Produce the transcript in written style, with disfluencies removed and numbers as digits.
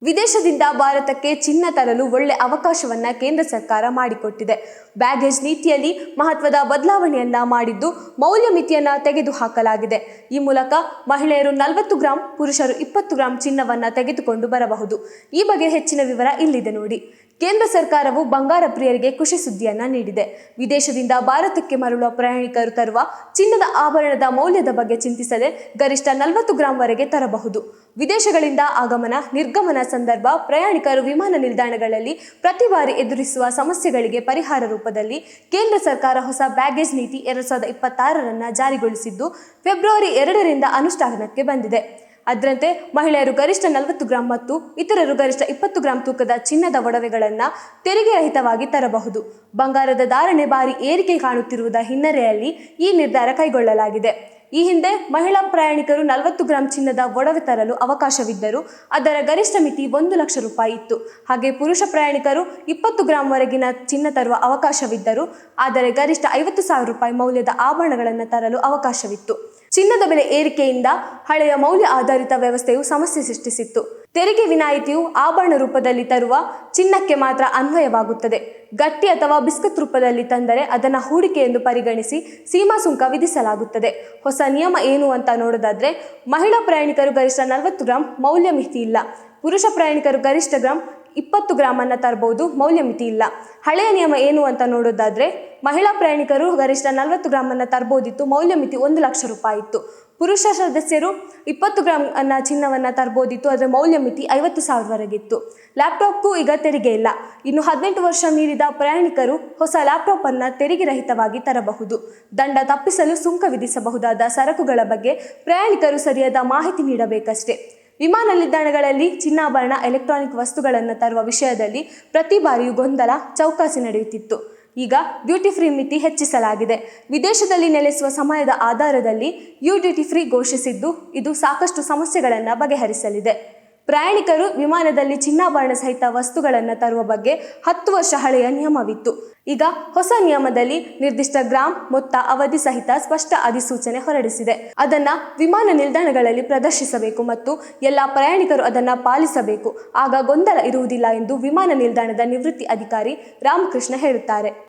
ವಿದೇಶದಿಂದ ಭಾರತಕ್ಕೆ ಚಿನ್ನ ತರಲು ಒಳ್ಳೆ ಅವಕಾಶವನ್ನ ಕೇಂದ್ರ ಸರ್ಕಾರ ಮಾಡಿಕೊಟ್ಟಿದೆ. ಬ್ಯಾಗೇಜ್ ನೀತಿಯಲ್ಲಿ ಮಹತ್ವದ ಬದಲಾವಣೆಯನ್ನ ಮಾಡಿದ್ದು ಮೌಲ್ಯ ಮಿತಿಯನ್ನ ತೆಗೆದುಹಾಕಲಾಗಿದೆ. ಈ ಮೂಲಕ ಮಹಿಳೆಯರು 40 ಗ್ರಾಂ, ಪುರುಷರು 20 ಗ್ರಾಂ ಚಿನ್ನವನ್ನ ತೆಗೆದುಕೊಂಡು ಬರಬಹುದು. ಈ ಬಗ್ಗೆ ಹೆಚ್ಚಿನ ವಿವರ ಇಲ್ಲಿದೆ ನೋಡಿ. ಕೇಂದ್ರ ಸರ್ಕಾರವು ಬಂಗಾರ ಪ್ರಿಯರಿಗೆ ಖುಷಿ ಸುದ್ದಿಯನ್ನ ನೀಡಿದೆ. ವಿದೇಶದಿಂದ ಭಾರತಕ್ಕೆ ಮರಳುವ ಪ್ರಯಾಣಿಕರು ತರುವ ಚಿನ್ನದ ಆಭರಣದ ಮೌಲ್ಯದ ಬಗ್ಗೆ ಚಿಂತಿಸದೆ ಗರಿಷ್ಠ 40 ಗ್ರಾಂ ವರೆಗೆ ತರಬಹುದು. ವಿದೇಶಗಳಿಂದ ಆಗಮನ ನಿರ್ಗಮನ ಸಂದರ್ಭ ಪ್ರಯಾಣಿಕರು ವಿಮಾನ ನಿಲ್ದಾಣಗಳಲ್ಲಿ ಪ್ರತಿ ಬಾರಿ ಎದುರಿಸುವ ಸಮಸ್ಯೆಗಳಿಗೆ ಪರಿಹಾರ ರೂಪದಲ್ಲಿ ಕೇಂದ್ರ ಸರ್ಕಾರ ಹೊಸ ಬ್ಯಾಗೇಜ್ ನೀತಿ 2026 ಜಾರಿಗೊಳಿಸಿದ್ದು ಫೆಬ್ರವರಿ 2ರಿಂದ ಅನುಷ್ಠಾನಕ್ಕೆ ಬಂದಿದೆ. ಅದರಂತೆ ಮಹಿಳೆಯರು ಗರಿಷ್ಠ 40 ಗ್ರಾಂ ಮತ್ತು ಇತರರು ಗರಿಷ್ಠ 20 ಗ್ರಾಂ ತೂಕದ ಚಿನ್ನದ ಒಡವೆಗಳನ್ನು ತೆರಿಗೆ ರಹಿತವಾಗಿ ತರಬಹುದು. ಬಂಗಾರದ ಧಾರಣೆ ಭಾರಿ ಏರಿಕೆ ಕಾಣುತ್ತಿರುವುದರ ಹಿನ್ನೆಲೆಯಲ್ಲಿ ಈ ನಿರ್ಧಾರ ಕೈಗೊಳ್ಳಲಾಗಿದೆ. ಈ ಹಿಂದೆ ಮಹಿಳಾ ಪ್ರಯಾಣಿಕರು 40 ಗ್ರಾಂ ಚಿನ್ನದ ಒಡವೆ ತರಲು ಅವಕಾಶವಿದ್ದರೂ ಅದರ ಗರಿಷ್ಠ ಮಿತಿ 1 ಲಕ್ಷ ರೂಪಾಯಿ ಇತ್ತು. ಹಾಗೆ ಪುರುಷ ಪ್ರಯಾಣಿಕರು 20 ಗ್ರಾಂ ವರೆಗಿನ ಚಿನ್ನ ತರುವ ಅವಕಾಶವಿದ್ದರೂ ಆದರೆ ಗರಿಷ್ಠ 50,000 ರೂಪಾಯಿ ಮೌಲ್ಯದ ಆಭರಣಗಳನ್ನು ತರಲು ಅವಕಾಶವಿತ್ತು. ಚಿನ್ನದ ಬೆಲೆ ಏರಿಕೆಯಿಂದ ಹಳೆಯ ಮೌಲ್ಯ ಆಧಾರಿತ ವ್ಯವಸ್ಥೆಯು ಸಮಸ್ಯೆ ಸೃಷ್ಟಿಸಿತ್ತು. ತೆರಿಗೆ ವಿನಾಯಿತಿಯು ಆಭರಣ ರೂಪದಲ್ಲಿ ತರುವ ಚಿನ್ನಕ್ಕೆ ಮಾತ್ರ ಅನ್ವಯವಾಗುತ್ತದೆ. ಗಟ್ಟಿ ಅಥವಾ ಬಿಸ್ಕತ್ ರೂಪದಲ್ಲಿ ತಂದರೆ ಅದನ್ನು ಹೂಡಿಕೆ ಎಂದು ಪರಿಗಣಿಸಿ ಸೀಮಾ ಸುಂಕ ವಿಧಿಸಲಾಗುತ್ತದೆ. ಹೊಸ ನಿಯಮ ಏನು ಅಂತ ನೋಡೋದಾದ್ರೆ, ಮಹಿಳಾ ಪ್ರಯಾಣಿಕರು ಗರಿಷ್ಠ 40 ಗ್ರಾಂ ಮೌಲ್ಯ ಮಿತಿ ಇಲ್ಲ. ಪುರುಷ ಪ್ರಯಾಣಿಕರು ಗರಿಷ್ಠ 20 ಗ್ರಾಂ ಅನ್ನ ತರಬಹುದು, ಮೌಲ್ಯ ಮಿತಿ ಇಲ್ಲ. ಹಳೆಯ ನಿಯಮ ಏನು ಅಂತ ನೋಡೋದಾದ್ರೆ, ಮಹಿಳಾ ಪ್ರಯಾಣಿಕರು ಗರಿಷ್ಠ 40 ಗ್ರಾಂ ಅನ್ನ ತರಬಹುದಿತ್ತು, ಮೌಲ್ಯ ಮಿತಿ 1 ಲಕ್ಷ ರೂಪಾಯಿ ಇತ್ತು. ಪುರುಷ ಸದಸ್ಯರು 20 ಗ್ರಾಂ ಅನ್ನ ಚಿನ್ನವನ್ನ ತರಬಹುದಿತ್ತು, ಅದರ ಮೌಲ್ಯ ಮಿತಿ 50,000 ವರೆಗಿತ್ತು. ಲ್ಯಾಪ್ಟಾಪ್ಗೂ ಈಗ ತೆರಿಗೆ ಇಲ್ಲ. ಇನ್ನು 18 ವರ್ಷ ಮೀರಿದ ಪ್ರಯಾಣಿಕರು ಹೊಸ ಲ್ಯಾಪ್ಟಾಪ್ ಅನ್ನ ತೆರಿಗೆ ರಹಿತವಾಗಿ ತರಬಹುದು. ದಂಡ ತಪ್ಪಿಸಲು ಸುಂಕ ವಿಧಿಸಬಹುದಾದ ಸರಕುಗಳ ಬಗ್ಗೆ ಪ್ರಯಾಣಿಕರು ಸರಿಯಾದ ಮಾಹಿತಿ ನೀಡಬೇಕಷ್ಟೇ. ವಿಮಾನ ನಿಲ್ದಾಣಗಳಲ್ಲಿ ಚಿನ್ನಾಭರಣ, ಎಲೆಕ್ಟ್ರಾನಿಕ್ ವಸ್ತುಗಳನ್ನು ತರುವ ವಿಷಯದಲ್ಲಿ ಪ್ರತಿ ಬಾರಿಯೂ ಗೊಂದಲ, ಚೌಕಾಸಿ ನಡೆಯುತ್ತಿತ್ತು. ಈಗ ಡ್ಯೂಟಿ ಫ್ರೀ ಮಿತಿ ಹೆಚ್ಚಿಸಲಾಗಿದೆ. ವಿದೇಶದಲ್ಲಿ ನೆಲೆಸುವ ಸಮಯದ ಆಧಾರದಲ್ಲಿ ಡ್ಯೂಟಿ ಫ್ರೀ ಘೋಷಿಸಿದ್ದು ಇದು ಸಾಕಷ್ಟು ಸಮಸ್ಯೆಗಳನ್ನು ಬಗೆಹರಿಸಲಿದೆ. ಪ್ರಯಾಣಿಕರು ವಿಮಾನದಲ್ಲಿ ಚಿನ್ನಾಭರಣ ಸಹಿತ ವಸ್ತುಗಳನ್ನು ತರುವ ಬಗ್ಗೆ 10 ವರ್ಷ ಹಳೆಯ ನಿಯಮವಿತ್ತು. ಈಗ ಹೊಸ ನಿಯಮದಲ್ಲಿ ನಿರ್ದಿಷ್ಟ ಗ್ರಾಂ, ಮೊತ್ತ, ಅವಧಿ ಸಹಿತ ಸ್ಪಷ್ಟ ಅಧಿಸೂಚನೆ ಹೊರಡಿಸಿದೆ. ಅದನ್ನ ವಿಮಾನ ನಿಲ್ದಾಣಗಳಲ್ಲಿ ಪ್ರದರ್ಶಿಸಬೇಕು ಮತ್ತು ಎಲ್ಲ ಪ್ರಯಾಣಿಕರು ಅದನ್ನ ಪಾಲಿಸಬೇಕು. ಆಗ ಗೊಂದಲ ಇರುವುದಿಲ್ಲ ಎಂದು ವಿಮಾನ ನಿಲ್ದಾಣದ ನಿವೃತ್ತಿ ಅಧಿಕಾರಿ ರಾಮಕೃಷ್ಣ ಹೇಳುತ್ತಾರೆ.